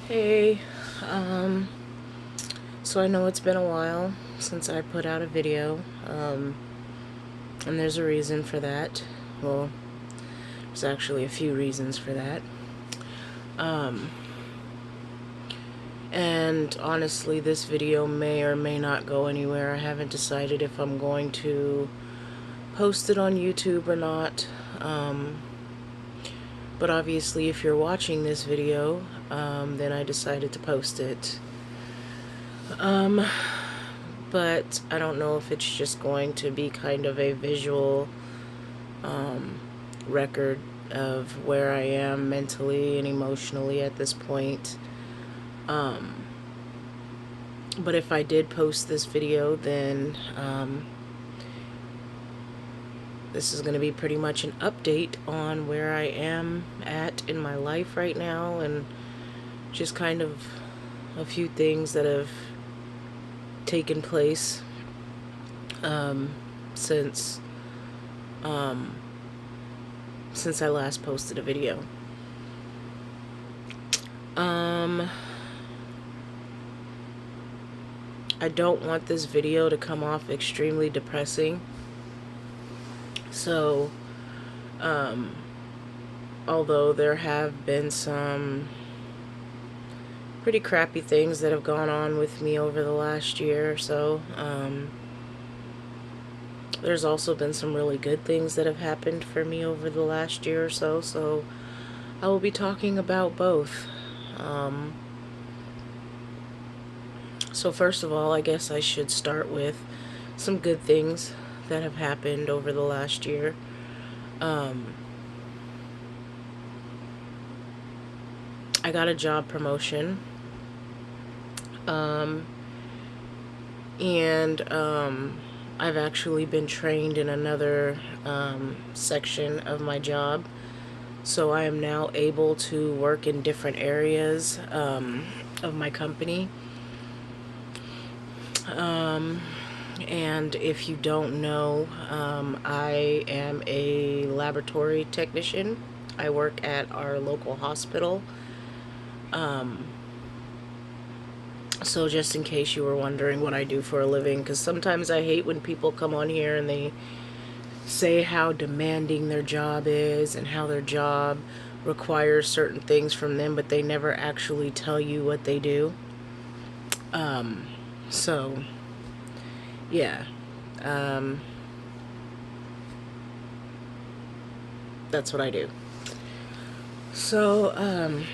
Hey, so I know it's been a while since I put out a video, and there's a reason for that. Well, there's actually a few reasons for that. Um, and honestly, this video may or may not go anywhere. I haven't decided if I'm going to post it on YouTube or not. But obviously, if you're watching this video, then I decided to post it. But I don't know if it's just going to be kind of a visual record of where I am mentally and emotionally at this point. But if I did post this video, then this is going to be pretty much an update on where I am at in my life right now, and just kind of a few things that have taken place since I last posted a video. I don't want this video to come off extremely depressing. So, although there have been some pretty crappy things that have gone on with me over the last year or so, there's also been some really good things that have happened for me over the last year or so, so I will be talking about both. So first of all, I guess I should start with some good things that have happened over the last year. I got a job promotion. And I've actually been trained in another section of my job. So I am now able to work in different areas of my company. And if you don't know, I am a laboratory technician. I work at our local hospital. So just in case you were wondering what I do for a living, because sometimes I hate when people come on here and they say how demanding their job is and how their job requires certain things from them, but they never actually tell you what they do. So yeah, that's what I do. So,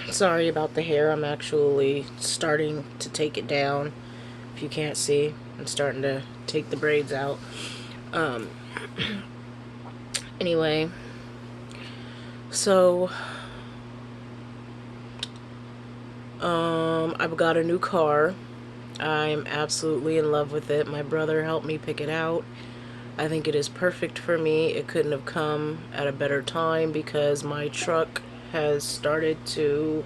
sorry about the hair. I'm actually starting to take it down. If you can't see, I'm starting to take the braids out. Anyway, so I've got a new car. I'm absolutely in love with it. My brother helped me pick it out. I think it is perfect for me. It couldn't have come at a better time because my truck has started to,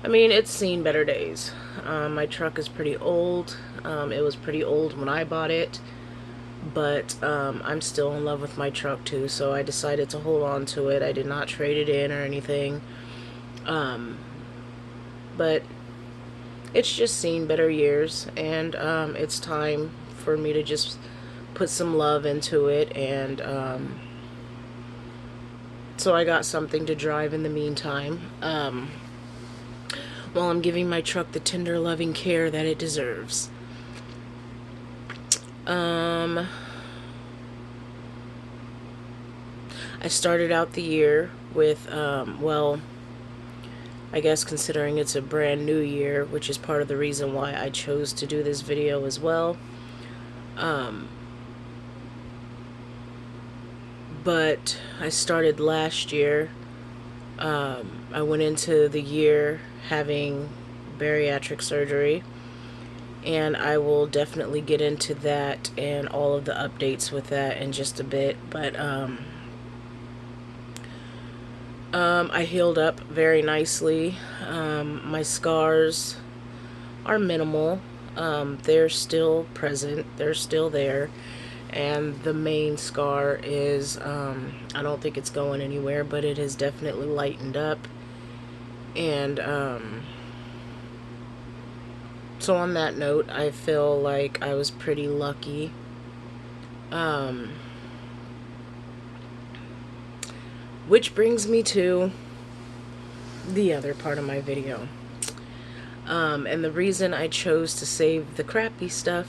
it's seen better days. My truck is pretty old. It was pretty old when I bought it, but I'm still in love with my truck too, so I decided to hold on to it. I did not trade it in or anything. But it's just seen better years, and it's time for me to just put some love into it, and so I got something to drive in the meantime, while I'm giving my truck the tender, loving care that it deserves. I started out the year with, I guess considering it's a brand new year, which is part of the reason why I chose to do this video as well. But I started last year. I went into the year having bariatric surgery, and I will definitely get into that and all of the updates with that in just a bit. But I healed up very nicely. My scars are minimal. They're still present. They're still there. And the main scar is, I don't think it's going anywhere, but it has definitely lightened up. And So on that note, I feel like I was pretty lucky. Um, which brings me to the other part of my video. And the reason I chose to save the crappy stuff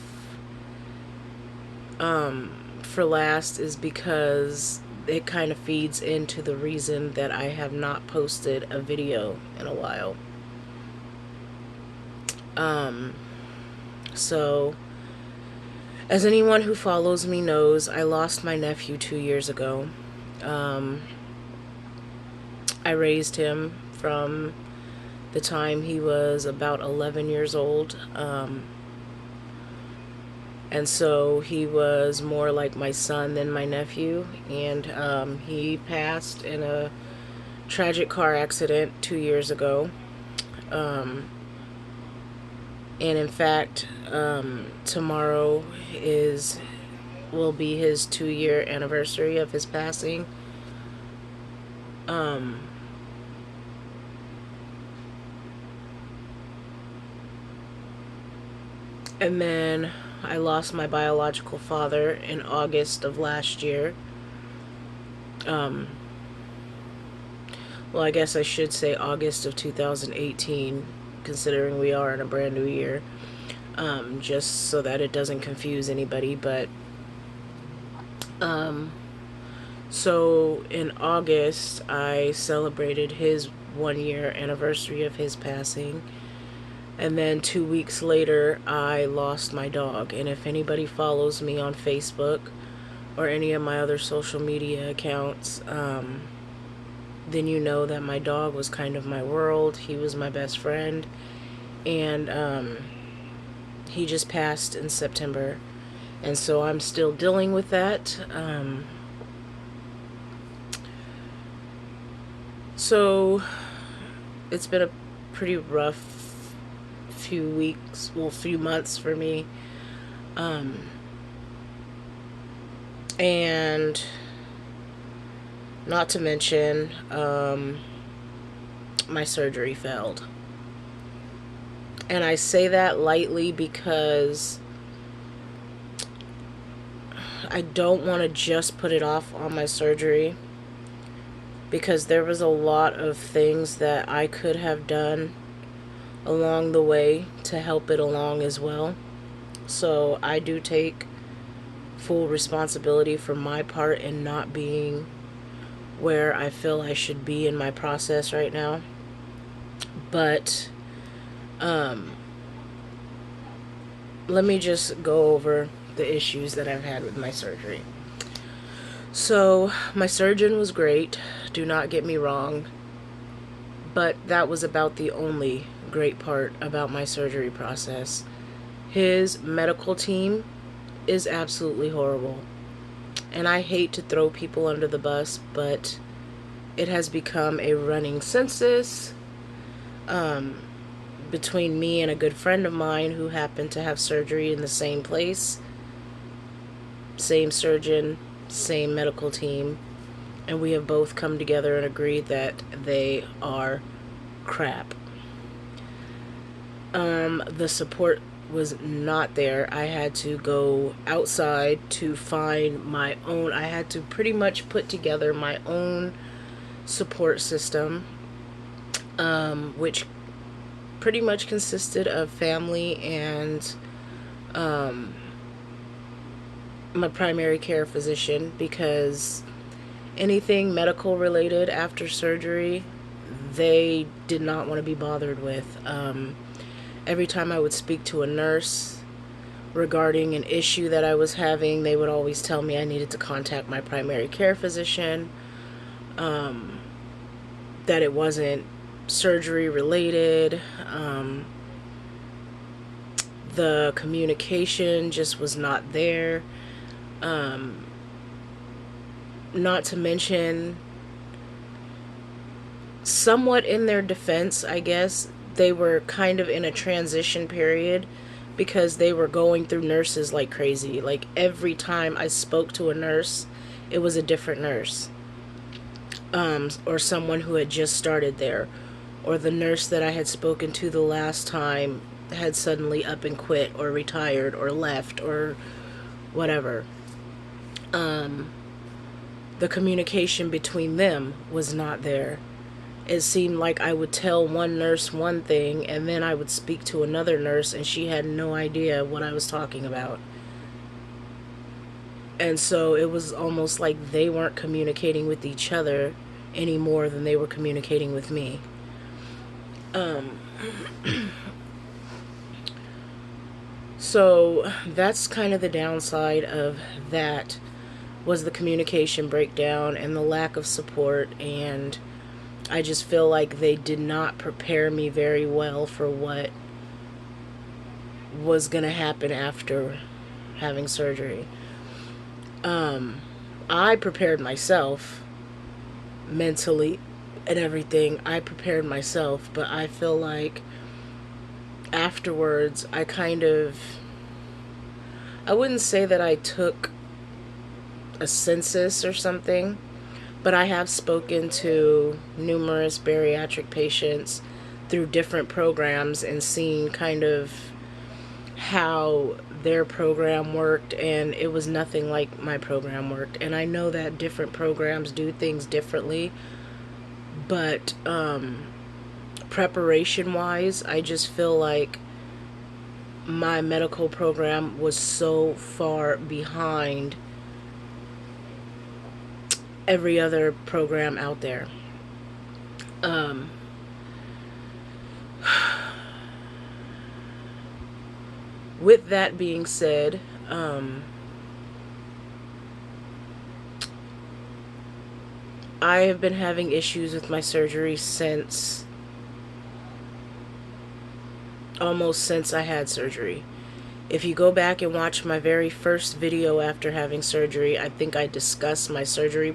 for last is because it kind of feeds into the reason that I have not posted a video in a while. So, as anyone who follows me knows, I lost my nephew 2 years ago. I raised him from the time he was about 11 years old. And so he was more like my son than my nephew. And he passed in a tragic car accident 2 years ago. And in fact, tomorrow will be his 2-year anniversary of his passing. And then I lost my biological father in August of last year. Well, I guess I should say August of 2018, considering we are in a brand new year. Just so that it doesn't confuse anybody. But so in August, I celebrated his 1-year anniversary of his passing. And then 2 weeks later, I lost my dog. And if anybody follows me on Facebook or any of my other social media accounts, then you know that my dog was kind of my world. He was my best friend. And he just passed in September. And so I'm still dealing with that. So it's been a pretty rough few months for me. And not to mention, my surgery failed. And I say that lightly because I don't want to just put it off on my surgery, because there was a lot of things that I could have done along the way to help it along as well. So I do take full responsibility for my part in not being where I feel I should be in my process right now. But let me just go over the issues that I've had with my surgery. So my surgeon was great, do not get me wrong, but that was about the only great part about my surgery process. His medical team is absolutely horrible. And I hate to throw people under the bus, but it has become a running census between me and a good friend of mine who happened to have surgery in the same place. Same surgeon, same medical team. And we have both come together and agreed that they are crap. The support was not there. I had to go outside to find my own. I had to pretty much put together my own support system, which pretty much consisted of family and my primary care physician, because anything medical related after surgery, they did not want to be bothered with. Every time I would speak to a nurse regarding an issue that I was having, they would always tell me I needed to contact my primary care physician, that it wasn't surgery related. The communication just was not there. Not to mention, somewhat in their defense, I guess, they were kind of in a transition period because they were going through nurses like crazy. Like every time I spoke to a nurse, it was a different nurse. Or someone who had just started there. Or the nurse that I had spoken to the last time had suddenly up and quit or retired or left or whatever. The communication between them was not there. It seemed like I would tell one nurse one thing and then I would speak to another nurse and she had no idea what I was talking about. And so it was almost like they weren't communicating with each other any more than they were communicating with me. So that's kind of the downside of that, was the communication breakdown and the lack of support. And I just feel like they did not prepare me very well for what was going to happen after having surgery. I prepared myself mentally and everything. I prepared myself, but I feel like afterwards I wouldn't say that I took a census or something, but I have spoken to numerous bariatric patients through different programs and seen kind of how their program worked, and it was nothing like my program worked. And I know that different programs do things differently, but preparation wise, I just feel like my medical program was so far behind every other program out there. With that being said, I have been having issues with my surgery almost since I had surgery. If you go back and watch my very first video after having surgery, I think I discussed my surgery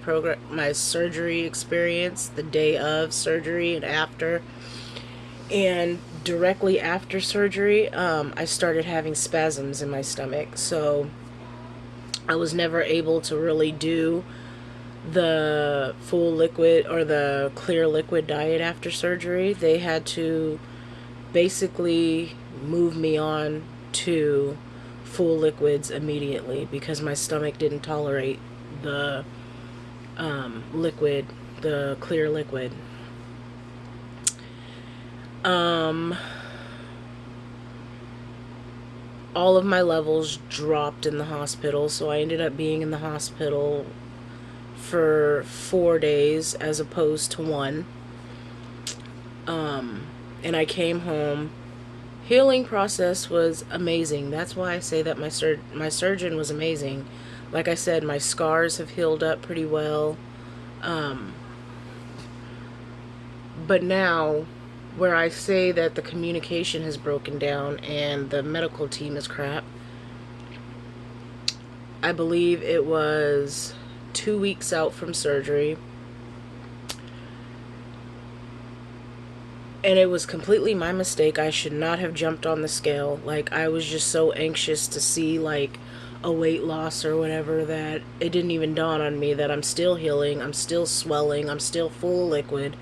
experience, the day of surgery and after. And directly after surgery, I started having spasms in my stomach. So I was never able to really do the full liquid or the clear liquid diet after surgery. They had to basically move me on to full liquids immediately because my stomach didn't tolerate the liquid, the clear liquid. All of my levels dropped in the hospital, so I ended up being in the hospital for 4 days as opposed to 1. And I came home. Healing process was amazing. That's why I say that my surgeon was amazing. Like I said, my scars have healed up pretty well. But now, where I say that the communication has broken down and the medical team is crap, I believe it was 2 weeks out from surgery. And it was completely my mistake. I should not have jumped on the scale. Like, I was just so anxious to see, like, a weight loss or whatever that it didn't even dawn on me that I'm still healing, I'm still swelling, I'm still full of liquid.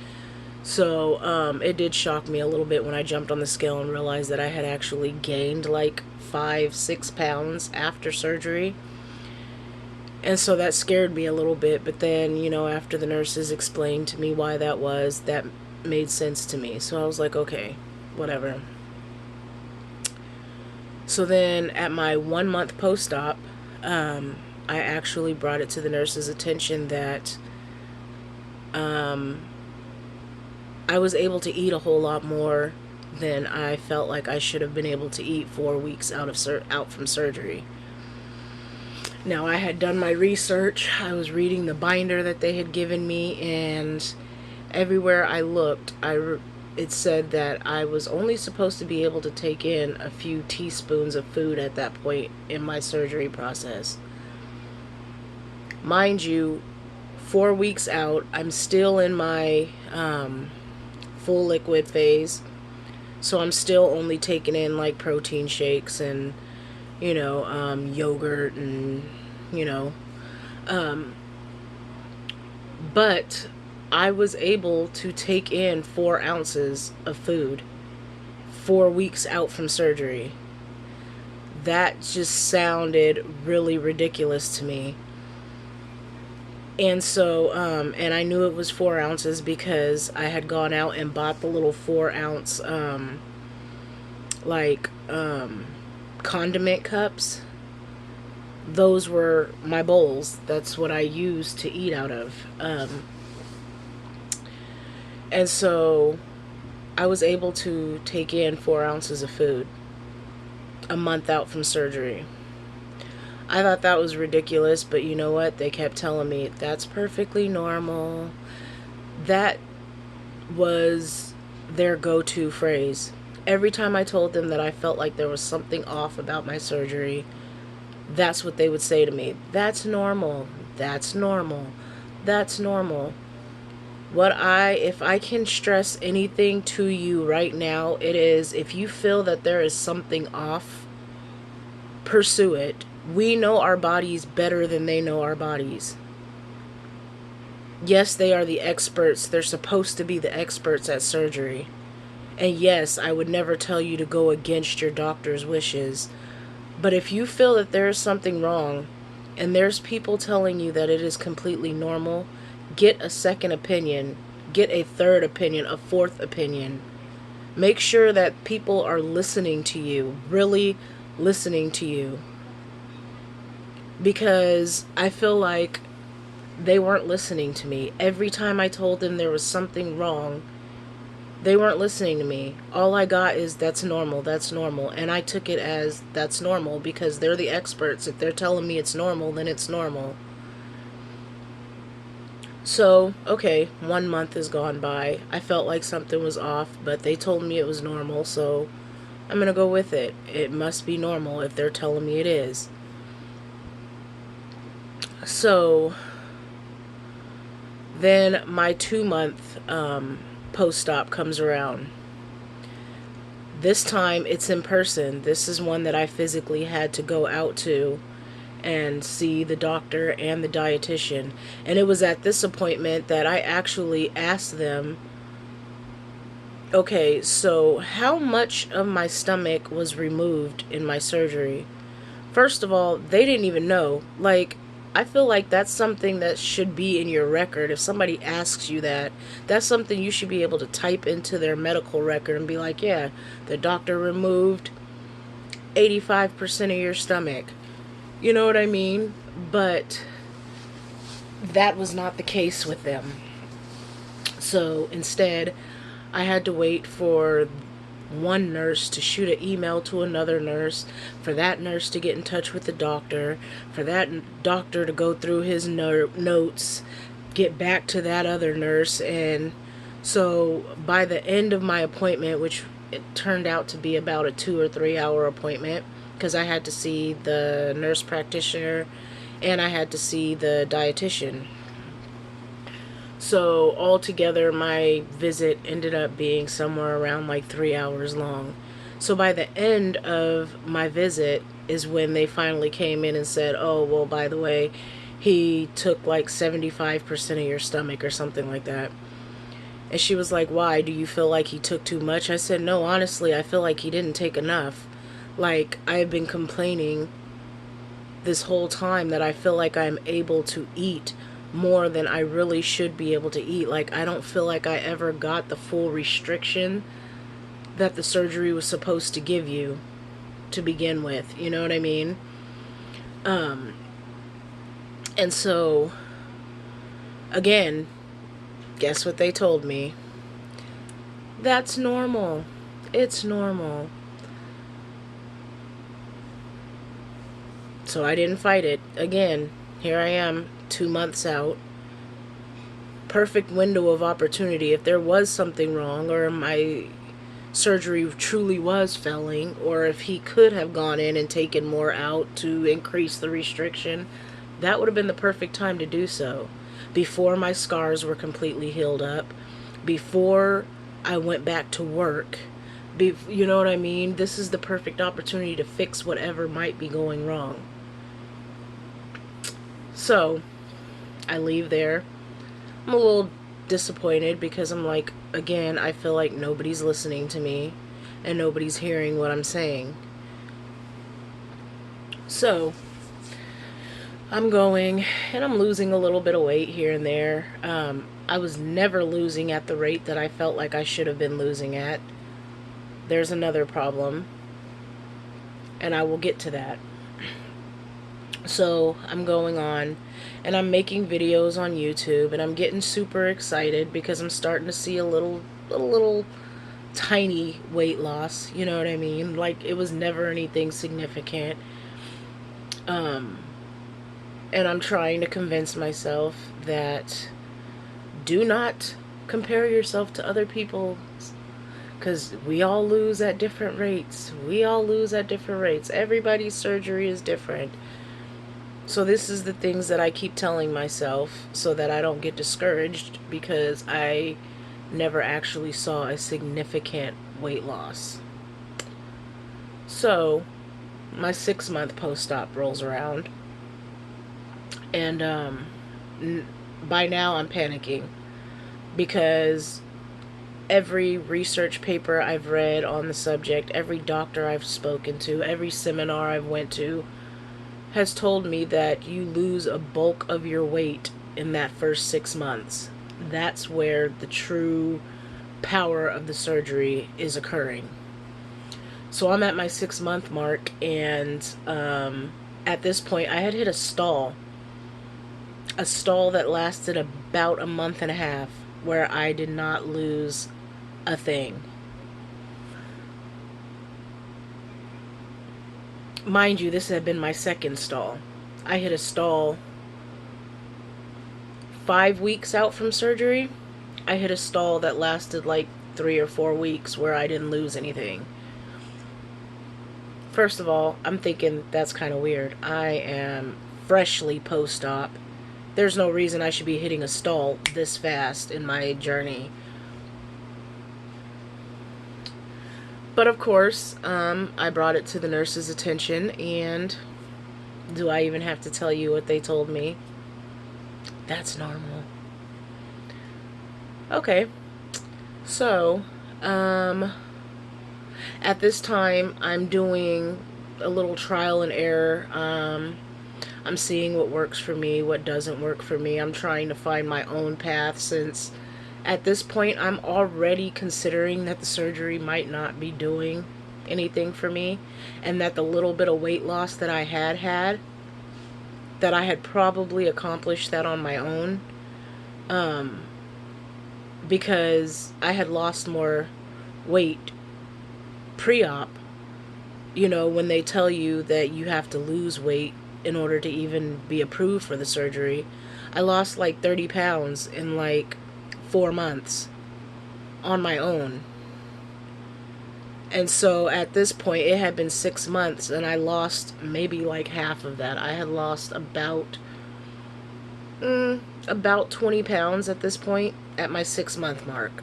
So, it did shock me a little bit when I jumped on the scale and realized that I had actually gained, like, 5-6 pounds after surgery. And so that scared me a little bit. But then, after the nurses explained to me why that was, that made sense to me. So I was like, okay, whatever. So then at my 1-month post-op, I actually brought it to the nurse's attention that I was able to eat a whole lot more than I felt like I should have been able to eat 4 weeks out from surgery. Now, I had done my research. I was reading the binder that they had given me, and everywhere I looked, it said that I was only supposed to be able to take in a few teaspoons of food at that point in my surgery process. Mind you, 4 weeks out, I'm still in my full liquid phase, so I'm still only taking in like protein shakes and yogurt and but I was able to take in 4 ounces of food 4 weeks out from surgery. That just sounded really ridiculous to me. And so, and I knew it was 4 ounces because I had gone out and bought the little 4 ounce, like, condiment cups. Those were my bowls. That's what I used to eat out of. And so I was able to take in 4 ounces of food a month out from surgery. I thought that was ridiculous, but you know what? They kept telling me that's perfectly normal. That was their go-to phrase. Every time I told them that I felt like there was something off about my surgery, that's what they would say to me. That's normal. That's normal. That's normal. If I can stress anything to you right now, it is if you feel that there is something off, pursue it. We know our bodies better than they know our bodies. Yes, they are the experts. They're supposed to be the experts at surgery. And yes, I would never tell you to go against your doctor's wishes. But if you feel that there is something wrong and there's people telling you that it is completely normal, get a second opinion, get a third opinion, a fourth opinion. Make sure that people are listening to you, really listening to you. Because I feel like they weren't listening to me. Every time I told them there was something wrong, they weren't listening to me. All I got is that's normal, that's normal. And I took it as that's normal because they're the experts. If they're telling me it's normal, then it's normal. So, okay, 1 month has gone by. I felt like something was off, but they told me it was normal, so I'm going to go with it. It must be normal if they're telling me it is. So, then my 2 month post-op comes around. This time it's in person. This is one that I physically had to go out to and see the doctor and the dietitian. And it was at this appointment that I actually asked them, okay, so how much of my stomach was removed in my surgery? First of all, they didn't even know. Like, I feel like that's something that should be in your record. If somebody asks you that, that's something you should be able to type into their medical record and be like, yeah, the doctor removed 85% of your stomach. You know what I mean? But that was not the case with them. So instead, I had to wait for one nurse to shoot an email to another nurse, for that nurse to get in touch with the doctor, for that doctor to go through his notes, get back to that other nurse. And so by the end of my appointment, which it turned out to be about a 2 or 3 hour appointment, because I had to see the nurse practitioner and I had to see the dietitian. So altogether, my visit ended up being somewhere around like 3 hours long. So by the end of my visit is when they finally came in and said, oh, well, by the way, he took like 75% of your stomach or something like that. And she was like, why? Do you feel like he took too much? I said, no, honestly, I feel like he didn't take enough. Like, I've been complaining this whole time that I feel like I'm able to eat more than I really should be able to eat. Like, I don't feel like I ever got the full restriction that the surgery was supposed to give you to begin with. You know what I mean? And so, again, guess what they told me? That's normal. It's normal. So I didn't fight it. Again, here I am, 2 months out. Perfect window of opportunity. If there was something wrong, or my surgery truly was failing, or if he could have gone in and taken more out to increase the restriction, that would have been the perfect time to do so. Before my scars were completely healed up, before I went back to work, you know what I mean? This is the perfect opportunity to fix whatever might be going wrong. So, I leave there. I'm a little disappointed because I'm like, again, I feel like nobody's listening to me. and nobody's hearing what I'm saying. So I'm going and I'm losing a little bit of weight here and there. I was never losing at the rate that I felt like I should have been losing at. There's another problem, and I will get to that. So I'm going on and I'm making videos on YouTube, and I'm getting super excited because I'm starting to see a little tiny weight loss. You know what I mean? Like, it was never anything significant. Um, and I'm trying to convince myself that do not compare yourself to other people, because we all lose at different rates. We all lose at different rates. Everybody's surgery is different. So this is the things that I keep telling myself so that I don't get discouraged, because I never actually saw a significant weight loss. So my 6-month post-op rolls around, and by now I'm panicking, because every research paper I've read on the subject, every doctor I've spoken to, every seminar I've went to has told me that you lose a bulk of your weight in that first 6 months. That's where the true power of the surgery is occurring. So I'm at my 6-month mark, and at this point I had hit a stall that lasted about a month and a half, where I did not lose a thing. Mind you, this had been my second stall. I hit a stall 5 weeks out from surgery. I hit a stall that lasted like 3 or 4 weeks where I didn't lose anything. First of all, I'm thinking that's kind of weird. I am freshly post-op. There's no reason I should be hitting a stall this fast in my journey. But of course, I brought it to the nurse's attention, and do I even have to tell you what they told me? That's normal. Okay, so, at this time, I'm doing a little trial and error. I'm seeing what works for me, what doesn't work for me. I'm trying to find my own path, since at this point I'm already considering that the surgery might not be doing anything for me, and that the little bit of weight loss that I had, that I had probably accomplished that on my own, because I had lost more weight pre-op. You know, when they tell you that you have to lose weight in order to even be approved for the surgery, I lost like 30 pounds in like 4 months on my own. And so at this point, it had been 6 months, and I lost maybe like half of that. I had lost about 20 pounds at this point at my 6-month mark.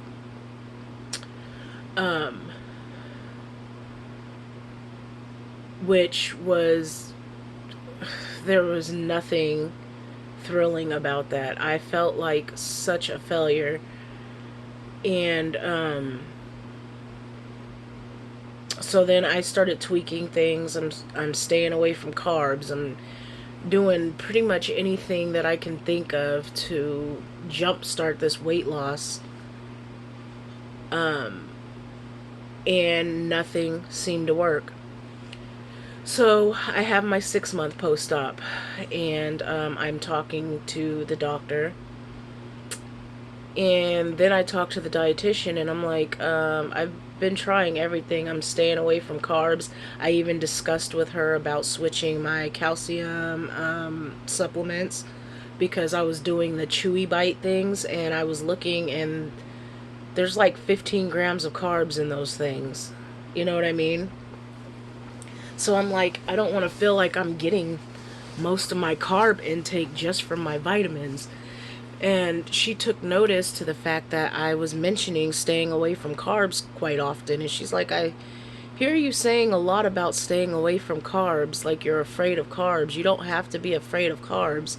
Which was, there was nothing thrilling about that. I felt like such a failure. And so then I started tweaking things. I'm staying away from carbs. I'm doing pretty much anything that I can think of to jumpstart this weight loss. And nothing seemed to work. So I have my 6-month post-op, and I'm talking to the doctor, and then I talk to the dietitian, and I'm like, I've been trying everything. I'm staying away from carbs. I even discussed with her about switching my calcium supplements, because I was doing the chewy bite things, and I was looking, and there's like 15 grams of carbs in those things. You know what I mean? So I'm like, I don't want to feel like I'm getting most of my carb intake just from my vitamins. And she took notice to the fact that I was mentioning staying away from carbs quite often. And she's like, I hear you saying a lot about staying away from carbs, like you're afraid of carbs. You don't have to be afraid of carbs.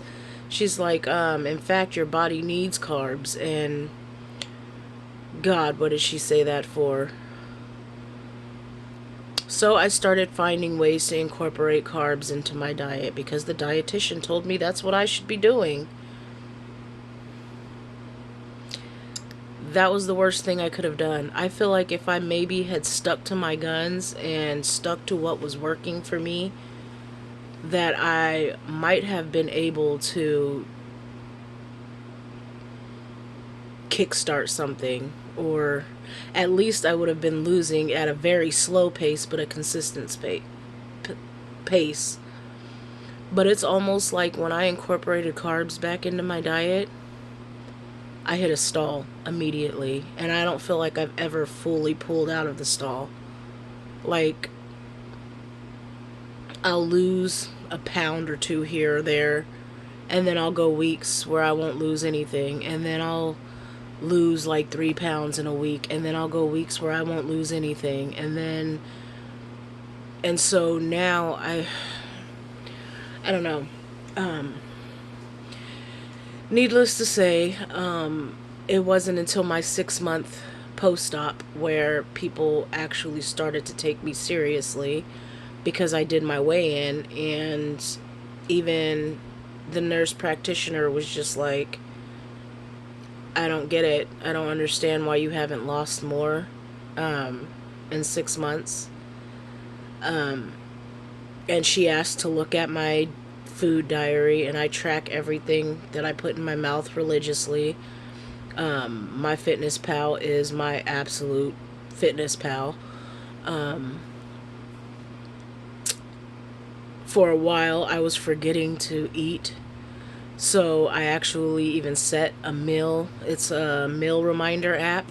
She's like, in fact, your body needs carbs. And God, what did she say that for? So I started finding ways to incorporate carbs into my diet because the dietitian told me that's what I should be doing. That was the worst thing I could have done. I feel like if I maybe had stuck to my guns and stuck to what was working for me, that I might have been able to kickstart something, or at least I would have been losing at a very slow pace but a consistent pace. But it's almost like when I incorporated carbs back into my diet, I hit a stall immediately, and I don't feel like I've ever fully pulled out of the stall. Like, I'll lose a pound or two here or there, and then I'll go weeks where I won't lose anything, and then I'll lose like 3 pounds in a week, and then I'll go weeks where I won't lose anything, and so now I don't know. Needless to say, it wasn't until my 6 month post-op where people actually started to take me seriously, because I did my weigh-in, and even the nurse practitioner was just like, I don't get it. I don't understand why you haven't lost more in 6 months. And she asked to look at my food diary, and I track everything that I put in my mouth religiously. My Fitness Pal is my absolute Fitness Pal. For a while, I was forgetting to eat, so I actually even set a meal. It's a meal reminder app,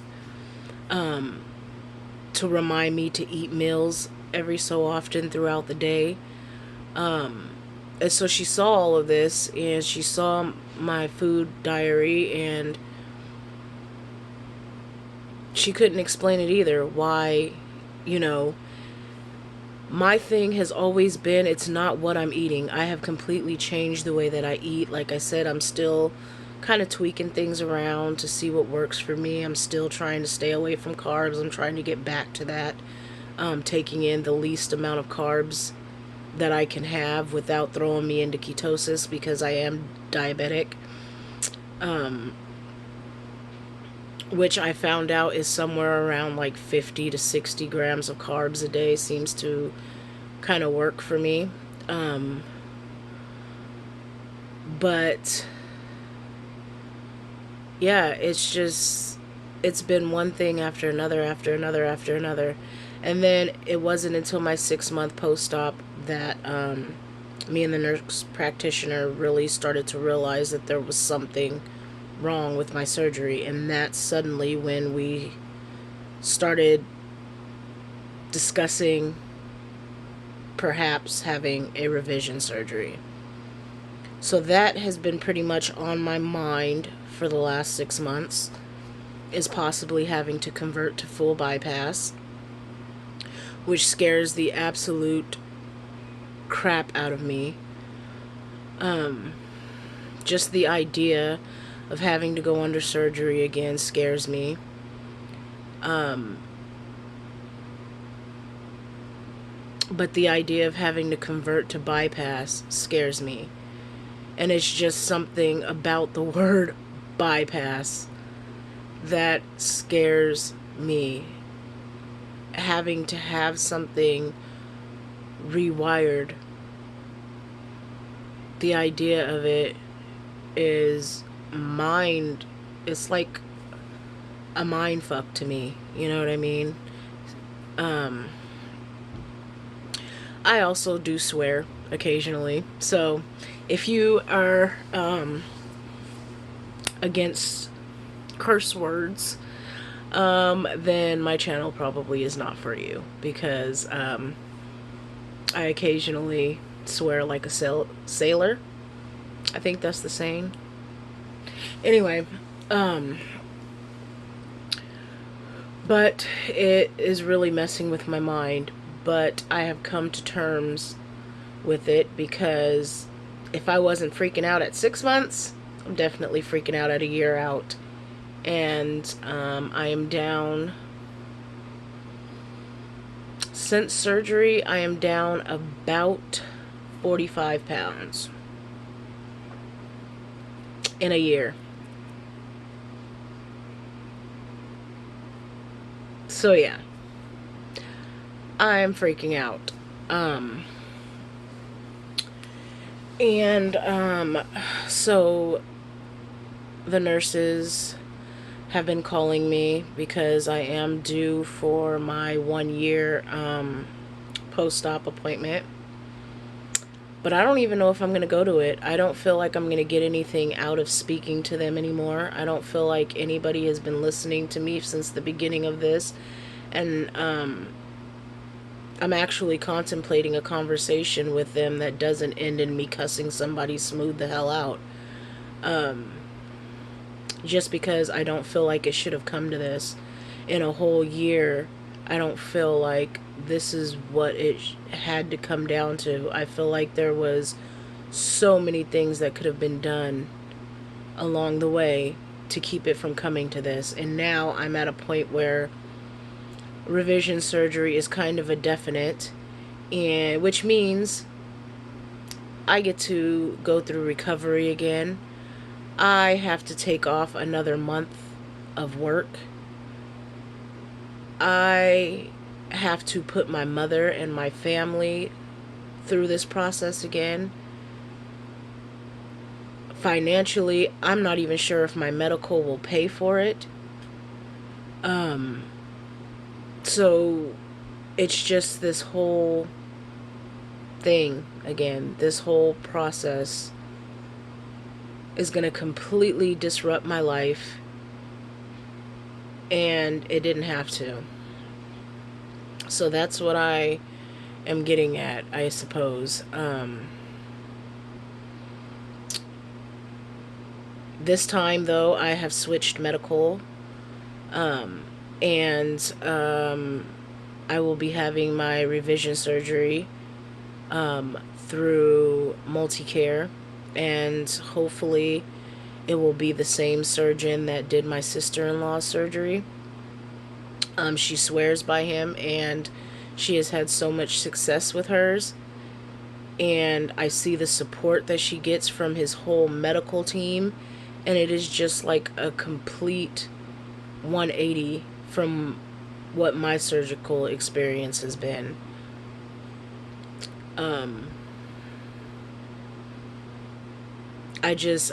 to remind me to eat meals every so often throughout the day. And so she saw all of this, and she saw my food diary, and she couldn't explain it either. Why, you know, my thing has always been, it's not what I'm eating. I have completely changed the way that I eat. Like I said, I'm still kind of tweaking things around to see what works for me. I'm still trying to stay away from carbs. I'm trying to get back to that. Taking in the least amount of carbs that I can have without throwing me into ketosis, because I am diabetic. Which I found out is somewhere around like 50 to 60 grams of carbs a day seems to kind of work for me. But yeah, it's been one thing after another, after another, after another. And then it wasn't until my 6 month post-op that me and the nurse practitioner really started to realize that there was something wrong with my surgery. And that's suddenly when we started discussing perhaps having a revision surgery. So that has been pretty much on my mind for the last 6 months, is possibly having to convert to full bypass, which scares the absolute crap out of me. Just the idea of having to go under surgery again scares me. But the idea of having to convert to bypass scares me. And it's just something about the word bypass that scares me. Having to have something rewired. The idea of it is it's like a mind fuck to me. You know what I mean? I also do swear occasionally. So if you are against curse words, then my channel probably is not for you, because I occasionally swear like a sailor. I think that's the saying. Anyway, but it is really messing with my mind. But I have come to terms with it, because if I wasn't freaking out at 6 months, I'm definitely freaking out at a year out. And I am down Since surgery, I am down about 45 pounds in a year. So yeah, I'm freaking out. Um, and so the nurses have been calling me because I am due for my 1 year post-op appointment. But I don't even know if I'm going to go to it. I don't feel like I'm going to get anything out of speaking to them anymore. I don't feel like anybody has been listening to me since the beginning of this. And I'm actually contemplating a conversation with them that doesn't end in me cussing somebody smooth the hell out. Just because I don't feel like it should have come to this. In a whole year, I don't feel like this is what it had to come down to. I feel like there was so many things that could have been done along the way to keep it from coming to this. And now I'm at a point where revision surgery is kind of a definite, and which means I get to go through recovery again. I have to take off another month of work. I have to put my mother and my family through this process again. Financially, I'm not even sure if my medical will pay for it. So it's just this whole thing again. This whole process is going to completely disrupt my life, and it didn't have to. So that's what I am getting at, I suppose. This time, though, I have switched medical, and I will be having my revision surgery through Multicare, and hopefully it will be the same surgeon that did my sister-in-law's surgery. She swears by him, and she has had so much success with hers, and I see the support that she gets from his whole medical team, and it is just like a complete 180 from what my surgical experience has been.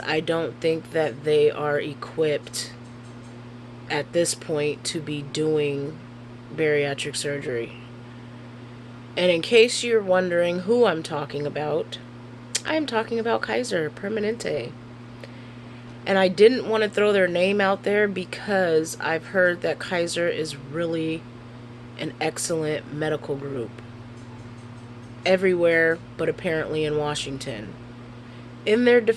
I don't think that they are equipped at this point to be doing bariatric surgery. And in case you're wondering who I'm talking about, I'm talking about Kaiser Permanente. And I didn't want to throw their name out there because I've heard that Kaiser is really an excellent medical group everywhere but apparently in Washington. In their defense,